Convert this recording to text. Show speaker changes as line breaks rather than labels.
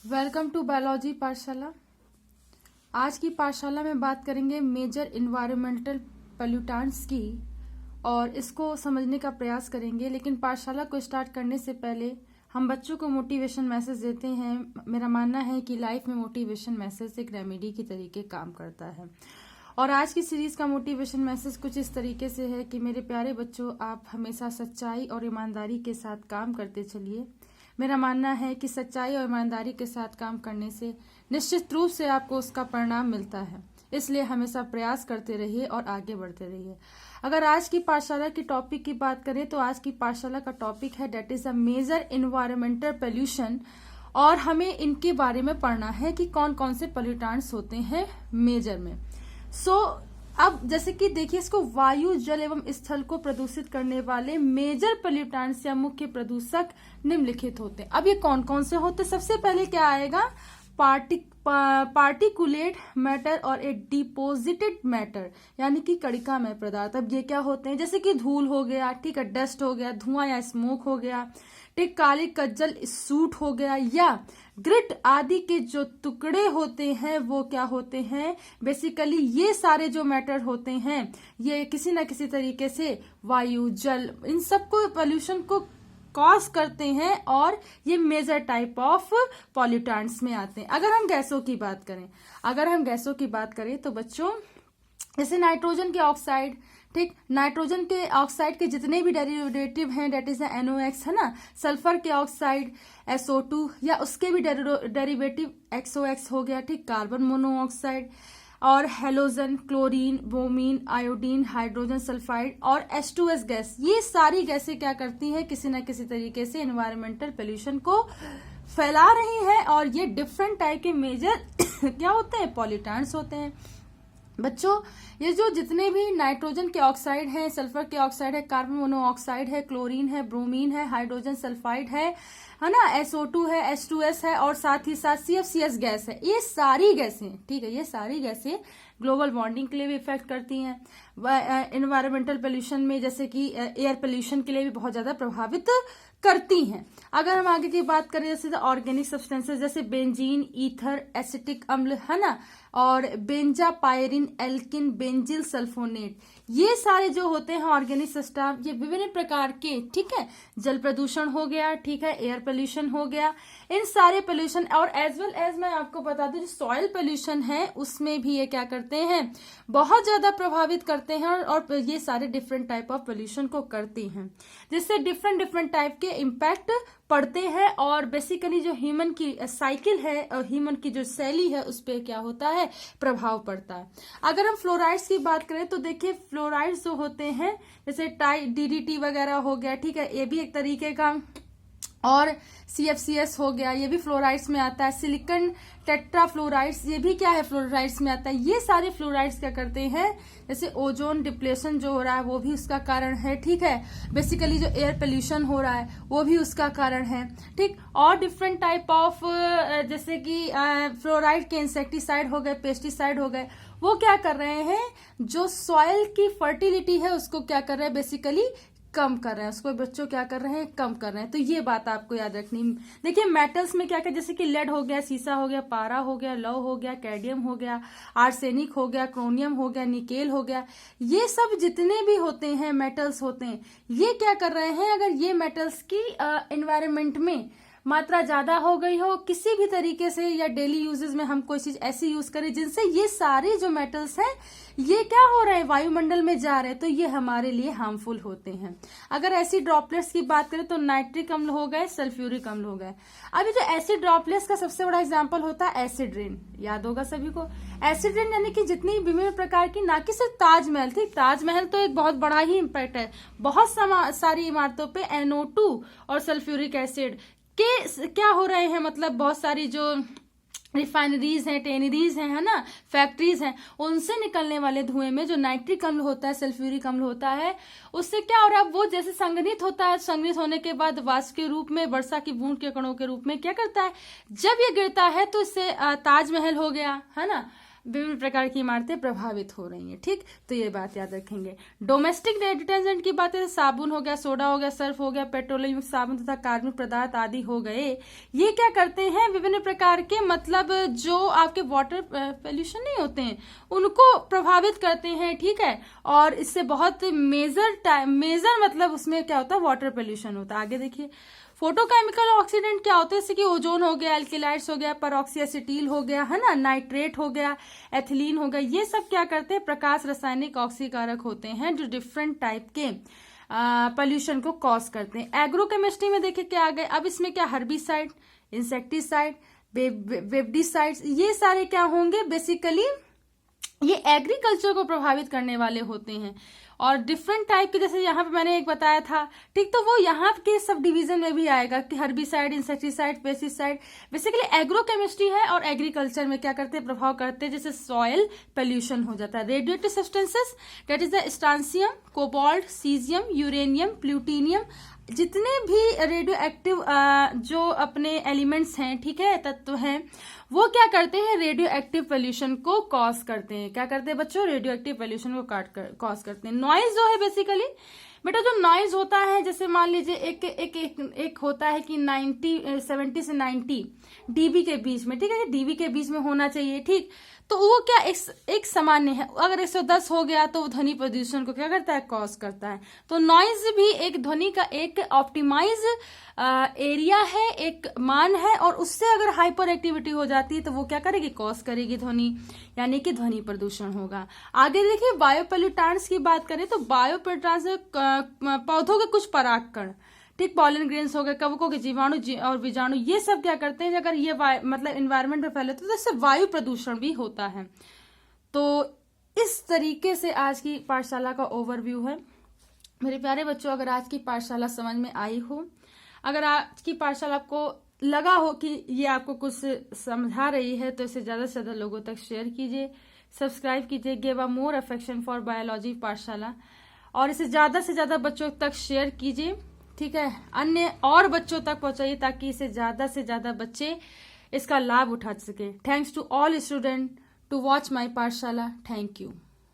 Welcome to biology पाठशाला। आज की पाठशाला में बात करेंगे मेजर इन्वायरमेंटल पोल्यूटेंट्स की और इसको समझने का प्रयास करेंगे। लेकिन पाठशाला को स्टार्ट करने से पहले हम बच्चों को मोटिवेशन मैसेज देते हैं। मेरा मानना है कि लाइफ में मोटिवेशन मैसेज एक रेमेडी की तरीके काम करता है। और आज की सीरीज का मोटिवेशन मैसेज कुछ इस तरीके से है कि मेरे प्यारे बच्चों, आप हमेशा सच्चाई और ईमानदारी के साथ काम करते चलिए। मेरा मानना है कि सच्चाई और ईमानदारी के साथ काम करने से निश्चित रूप से आपको उसका परिणाम मिलता है। इसलिए हमेशा प्रयास करते रहिए और आगे बढ़ते रहिए। अगर आज की पाठशाला की टॉपिक की बात करें तो आज की पाठशाला का टॉपिक है that is a major environmental pollution, और हमें इनके बारे में पढ़ना है कि कौन कौन से पोल्यूटेंट्स होते हैं मेजर में। अब जैसे कि देखिए, इसको वायु, जल एवं स्थल को प्रदूषित करने वाले मेजर पोल्यूटेंट्स या मुख्य प्रदूषक निम्नलिखित होते हैं। अब ये कौन कौन से होते हैं? सबसे पहले क्या आएगा? पार्टिकुलेट मैटर और ए डिपोजिटेड मैटर, यानी कि कणिकामय पदार्थ। अब ये क्या होते हैं? जैसे कि धूल हो गया, ठीक है, डस्ट हो गया, धुआं या स्मोक हो गया, ठीक, काली कज्जल सूट हो गया, या ग्रिट आदि के जो टुकड़े होते हैं वो क्या होते हैं? बेसिकली ये सारे जो मैटर होते हैं ये किसी ना किसी तरीके से वायु, जल, इन सबको पोल्यूशन को कॉज करते हैं और ये मेजर टाइप ऑफ पॉल्यूटेंट्स में आते हैं। अगर हम गैसों की बात करें तो बच्चों, जैसे नाइट्रोजन के ऑक्साइड, ठीक, नाइट्रोजन के ऑक्साइड के जितने भी डेरिवेटिव हैं डेट इज NOx, है ना। सल्फर के ऑक्साइड SO2 या उसके भी डेरिवेटिव XOX हो गया, ठीक, कार्बन मोनोऑक्साइड और halogen, chlorine, bromine, iodine, hydrogen sulphide और H2S गैस। ये सारी गैसें क्या करती हैं? किसी न किसी तरीके से एनवायरमेंटल पोल्यूशन को फैला रही है और ये डिफरेंट टाइप के मेजर क्या होते हैं? पॉल्यूटेंट्स होते हैं। बच्चों, ये जो जितने भी नाइट्रोजन के ऑक्साइड हैं, सल्फर के ऑक्साइड है, कार्बन मोनोऑक्साइड है, क्लोरीन है, ब्रोमीन है, हाइड्रोजन सल्फाइड है ना, SO2 है, H2S है और साथ ही साथ CFCS गैस है। ये सारी गैसें, ठीक है, ये सारी गैसें ग्लोबल वार्मिंग के लिए भी इफेक्ट करती हैं। एनवायरमेंटल पोल्यूशन में जैसे कि एयर पोल्यूशन के लिए भी बहुत ज्यादा प्रभावित करती हैं। अगर हम आगे की बात करें जैसे ऑर्गेनिक सब्सटेंसेस जैसे बेंजीन, ईथर, एसिटिक अम्ल, है ना, और बेंजापायरिन, एल्किन, बेंजिल सल्फोनेट, ये सारे जो होते हैं ऑर्गेनिक सब्सटेंस, ये विभिन्न प्रकार के, ठीक है, जल प्रदूषण हो गया, ठीक है, एयर पोल्यूशन हो गया, इन सारे पोल्यूशन, और एज वेल एज मैं आपको बता दूं, जो सॉइल पोल्यूशन है उसमें भी ये क्या करते हैं? बहुत ज्यादा प्रभावित करते हैं और ये सारे डिफरेंट टाइप ऑफ पोल्यूशन को करती हैं, जिससे डिफरेंट टाइप के इम्पैक्ट पड़ते हैं। और बेसिकली जो ह्यूमन की साइकिल है और ह्यूमन की जो शैली है उस पर क्या होता है? प्रभाव पड़ता है। अगर हम फ्लोराइड्स की बात करें तो देखिए, फ्लोराइड्स जो होते हैं जैसे DDT वगैरह हो गया, ठीक है, ये भी एक तरीके का, और CFCS हो गया, ये भी फ्लोराइड्स में आता है। सिलिकॉन टेट्राफ्लोराइड्स, ये भी क्या है? फ्लोराइड्स में आता है। ये सारे फ्लोराइड्स क्या करते हैं? जैसे ओजोन डिप्लेशन जो हो रहा है वो भी उसका कारण है, ठीक है, बेसिकली जो एयर पोल्यूशन हो रहा है वो भी उसका कारण है, ठीक। और डिफरेंट टाइप ऑफ जैसे कि फ्लोराइड के इंसेक्टिसाइड हो गए, पेस्टिसाइड हो गए, वो क्या कर रहे हैं? जो सॉइल की फर्टिलिटी है उसको क्या कर रहे हैं? बेसिकली कम कर रहे हैं, उसको बच्चों क्या कर रहे हैं? कम कर रहे हैं। तो ये बात आपको याद रखनी। देखिए, मेटल्स में क्या क्या, जैसे कि लेड हो गया, सीसा हो गया, पारा हो गया, लौ हो गया, कैडमियम हो गया, आर्सेनिक हो गया, क्रोमियम हो गया, निकेल हो गया, ये सब जितने भी होते हैं मेटल्स होते हैं, ये क्या कर रहे हैं? अगर ये मेटल्स की एनवायरमेंट में मात्रा ज्यादा हो गई हो किसी भी तरीके से, या डेली यूजेस में हम कोई चीज ऐसी यूज करें जिनसे ये सारे जो मेटल्स हैं ये क्या हो रहे हैं? वायुमंडल में जा रहे हैं, तो ये हमारे लिए हार्मफुल होते हैं। अगर एसिड ड्रॉपलेट्स की बात करें तो नाइट्रिक अम्ल हो गए, सल्फ्यूरिक अम्ल हो गए। अभी जो एसिड ड्रॉपलेट्स का सबसे बड़ा एग्जाम्पल होता है एसिड रेन, याद होगा सभी को। एसिड रेन यानी कि जितनी विभिन्न प्रकार की, ना कि सिर्फ ताजमहल थी, ताजमहल तो एक बहुत बड़ा ही इम्पैक्ट है, बहुत सारी इमारतों पे NO2 और सल्फ्यूरिक एसिड के क्या हो रहे हैं? मतलब बहुत सारी जो रिफाइनरीज हैं, टेनरीज हैं, है ना, फैक्ट्रीज हैं, उनसे निकलने वाले धुएं में जो नाइट्रिक अम्ल होता है, सल्फ्यूरिक अम्ल होता है, उससे क्या हो रहा है? वो जैसे संघनित होता है, संघनित होने के बाद वाष्प के रूप में, वर्षा की बूंद के कणों के रूप में क्या करता है? जब ये गिरता है तो इससे ताजमहल हो गया, है ना, विभिन्न प्रकार की इमारतें प्रभावित हो रही हैं। ठीक, तो ये बात याद रखेंगे। डोमेस्टिक डिटर्जेंट की बात है, साबुन हो गया, सोडा हो गया, सर्फ हो गया, पेट्रोलियम साबुन तथा कार्बनिक पदार्थ आदि हो गए। ये क्या करते हैं, विभिन्न प्रकार के मतलब जो आपके वाटर पोल्यूशन नहीं होते हैं उनको प्रभावित करते हैं। ठीक है, और इससे बहुत मेजर मतलब उसमें क्या होता है, वाटर पोल्यूशन होता है। आगे देखिए, फोटोकेमिकल ऑक्सीडेंट क्या होते हैं, जैसे कि ओजोन हो गया, एल्किलाइड्स हो गया, परऑक्सी एसिटिल हो गया, है ना, नाइट्रेट हो गया, एथिलीन हो गया, ये सब क्या करते हैं, प्रकाश रासायनिक ऑक्सीकारक होते हैं जो डिफरेंट टाइप के पोल्यूशन को कॉज करते हैं। एग्रोकेमिस्ट्री में देखिए क्या आ गए, अब इसमें क्या, हर्बिसाइड, इंसेक्टिसाइड, वेबडिसाइड्स, ये सारे क्या होंगे, बेसिकली ये एग्रीकल्चर को प्रभावित करने वाले होते हैं। और डिफरेंट टाइप के, जैसे यहाँ पे मैंने एक बताया था, ठीक, तो वो यहाँ के सब डिवीजन में भी आएगा कि हर्बिसाइड, इंसेक्टिसाइड, पेस्टिसाइड, बेसिकली एग्रोकेमिस्ट्री है और एग्रीकल्चर में क्या करते हैं, प्रभाव करते हैं। जैसे सॉयल पोल्यूशन हो जाता है। Radioactive substances that is the strontium, cobalt, caesium, uranium, plutonium, जितने भी रेडियो एक्टिव जो अपने एलिमेंट्स हैं, ठीक है, तत्व हैं, वो क्या करते हैं, रेडियो एक्टिव पोल्यूशन को कॉज करते हैं। क्या करते हैं बच्चों, रेडियो एक्टिव पोल्यूशन को कॉज करते हैं। नॉइज जो है बेसिकली बेटा, जो नॉइज होता है, जैसे मान लीजिए एक होता है कि 70 से 90 डीबी के बीच में, ठीक है, डीबी के बीच में होना चाहिए। ठीक, तो वो क्या एक सामान्य है। अगर 110 हो गया तो वो ध्वनि प्रदूषण को क्या करता है, कॉज करता है। तो नॉइज भी एक ध्वनि का एक ऑप्टिमाइज एरिया है, एक मान है, और उससे अगर हाइपर एक्टिविटी हो जाती है तो वो क्या करेगी, कॉज करेगी ध्वनि, यानी कि ध्वनि प्रदूषण होगा। आगे देखिए, बायोपोल्यूटेंट्स की बात करें तो बायोपोल्यूटेंट्स पौधों के कुछ परागकण, ठीक, पॉलन ग्रेन्स हो गए, कवकों के जीवाणु और बीजाणु, ये सब क्या करते हैं, अगर ये मतलब एनवायरनमेंट में फैले तो इससे वायु प्रदूषण भी होता है। तो इस तरीके से आज की पाठशाला का ओवरव्यू है। मेरे प्यारे बच्चों, अगर आज की पाठशाला समझ में आई हो, अगर आज की पाठशाला आपको लगा हो कि ये आपको कुछ समझा रही है, तो इसे ज्यादा से ज्यादा लोगों तक शेयर कीजिए, सब्सक्राइब कीजिए, give a more affection for biology पाठशाला, और इसे ज्यादा से ज्यादा बच्चों तक शेयर कीजिए। ठीक है, अन्य और बच्चों तक पहुंचाइए ताकि इसे ज्यादा से ज्यादा बच्चे इसका लाभ उठा सके। Thanks to all student to watch my Pathshala. Thank you.